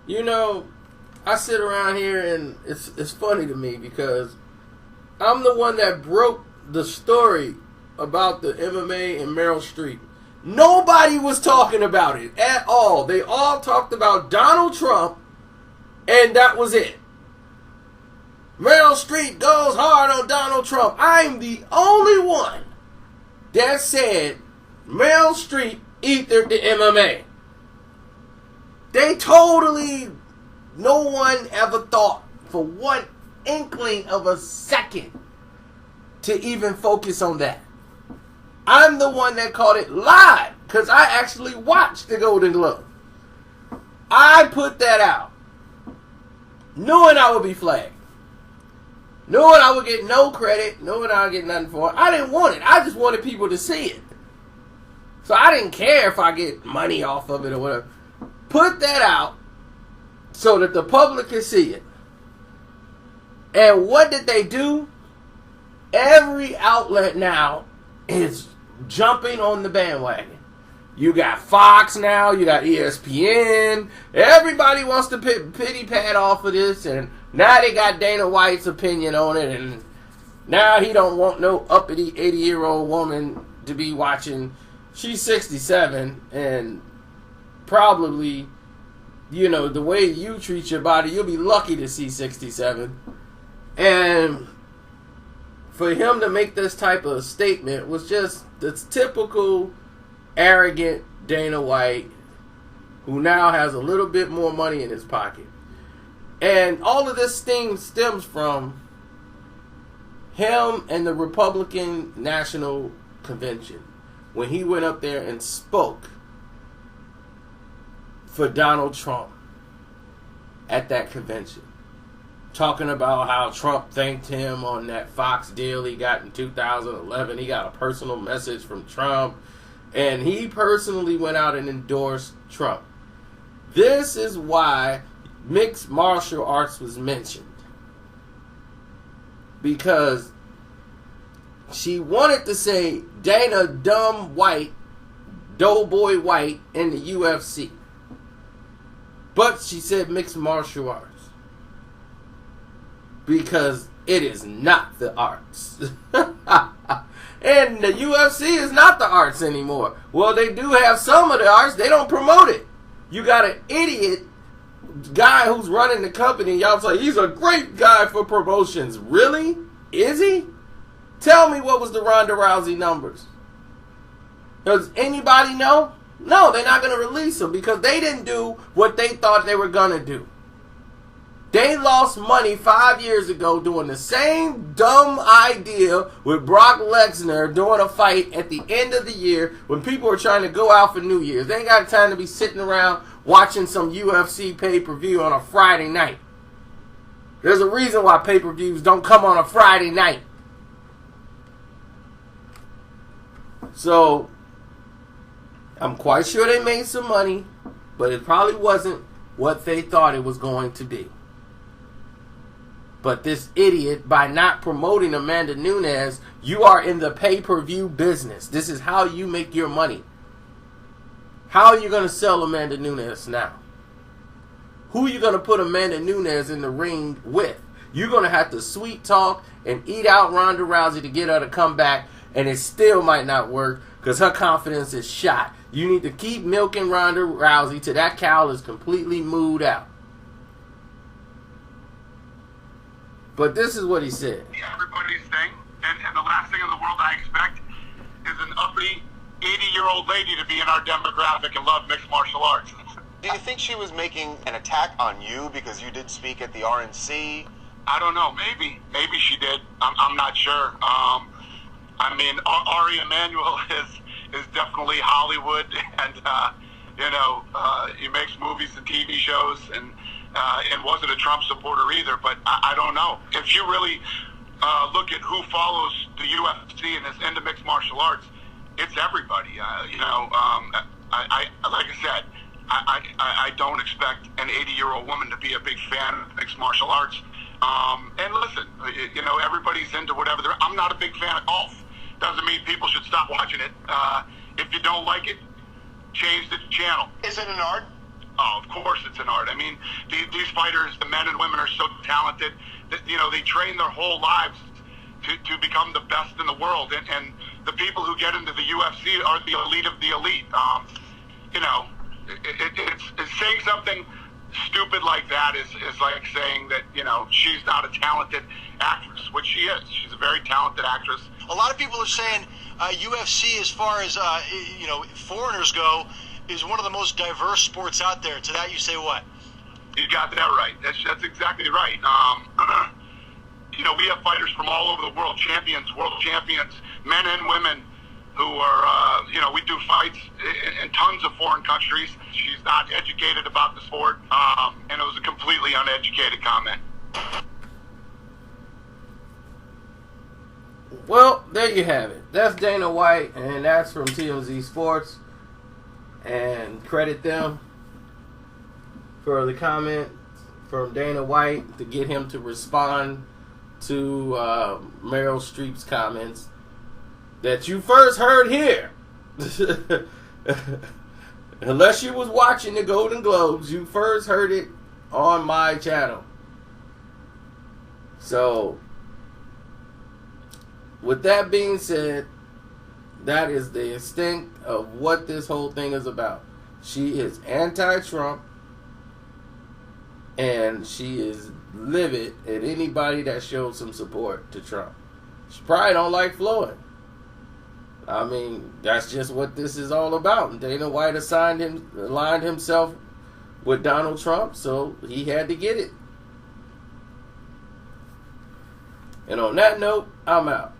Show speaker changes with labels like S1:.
S1: You know, I sit around here and it's funny to me because I'm the one that broke the story about the MMA and Meryl Streep. Nobody was talking about it at all. They all talked about Donald Trump, and that was it. Meryl Streep goes hard on Donald Trump. I'm the only one that said Meryl Streep ethered the MMA. They totally, no one ever thought for one inkling of a second to even focus on that. I'm the one that called it live because I actually watched the Golden Globe. I put that out knowing I would be flagged. Knowing I would get no credit, knowing I would get nothing for it. I didn't want it. I just wanted people to see it. So I didn't care if I get money off of it or whatever. Put that out so that the public could see it. And what did they do? Every outlet now is jumping on the bandwagon. You got Fox now, you got ESPN. Everybody wants to pity pat off of this, and now they got Dana White's opinion on it, and now he don't want no uppity 80-year-old woman to be watching. She's 67, and probably, you know, the way you treat your body, you'll be lucky to see 67. And for him to make this type of statement was just the typical arrogant Dana White who now has a little bit more money in his pocket. And all of this thing stems from him and the Republican National Convention when he went up there and spoke for Donald Trump at that convention. Talking about how Trump thanked him on that Fox deal he got in 2011. He got a personal message from Trump. And he personally went out and endorsed Trump. This is why mixed martial arts was mentioned. Because she wanted to say Dana Dumb White, Doughboy White in the UFC. But she said mixed martial arts. Because it is not the arts. And the UFC is not the arts anymore. Well, they do have some of the arts. They don't promote it. You got an idiot guy who's running the company. Y'all say he's a great guy for promotions. Really? Is he? Tell me what was the Ronda Rousey numbers. Does anybody know? No, they're not going to release them because they didn't do what they thought they were going to do. They lost money 5 years ago doing the same dumb idea with Brock Lesnar doing a fight at the end of the year when people are trying to go out for New Year's. They ain't got time to be sitting around watching some UFC pay-per-view on a Friday night. There's a reason why pay-per-views don't come on a Friday night. So, I'm quite sure they made some money, but it probably wasn't what they thought it was going to be. But this idiot, by not promoting Amanda Nunes, you are in the pay-per-view business. This is how you make your money. How are you going to sell Amanda Nunes now? Who are you going to put Amanda Nunes in the ring with? You're going to have to sweet talk and eat out Ronda Rousey to get her to come back, and it still might not work because her confidence is shot. You need to keep milking Ronda Rousey till that cow is completely mooed out. But this is what he said.
S2: Everybody's thing, and the last thing in the world I expect is an uppity 80-year-old lady to be in our demographic and love mixed martial arts.
S3: Do you think she was making an attack on you because you did speak at the RNC?
S2: I don't know. Maybe she did. I'm not sure. I mean, Ari Emanuel is definitely Hollywood, and he makes movies and TV shows, and wasn't a Trump supporter either. But I don't know. If you really look at who follows the UFC and is into mixed martial arts, it's everybody. Like I said, I don't expect an 80-year-old woman to be a big fan of mixed martial arts. And listen, everybody's into whatever I'm not a big fan of golf. Doesn't mean people should stop watching it. If you don't like it, change the channel.
S3: Is it an art?
S2: Oh, of course it's an art. I mean, these fighters, the men and women, are so talented that, you know, they train their whole lives to become the best in the world. And the people who get into the UFC are the elite of the elite. You know, it's saying something stupid like that is like saying that, you know, she's not a talented actress, which she is. She's a very talented actress.
S4: A lot of people are saying UFC, as far as, you know, foreigners go, is one of the most diverse sports out there. To that you say what?
S2: You got that right. That's exactly right. You know, we have fighters from all over the world, world champions, men and women, who are, you know, we do fights in tons of foreign countries. She's not educated about the sport, and it was a completely uneducated comment.
S1: Well, there you have it. That's Dana White, and that's from TMZ Sports. And credit them for the comment from Dana White to get him to respond to Meryl Streep's comments that you first heard here. Unless you was watching the Golden Globes, you first heard it on my channel. So, with that being said, that is the extent of what this whole thing is about. She is anti-Trump, and she is livid at anybody that shows some support to Trump. She probably don't like Floyd. I mean, that's just what this is all about. And Dana White aligned himself with Donald Trump, so he had to get it. And on that note, I'm out.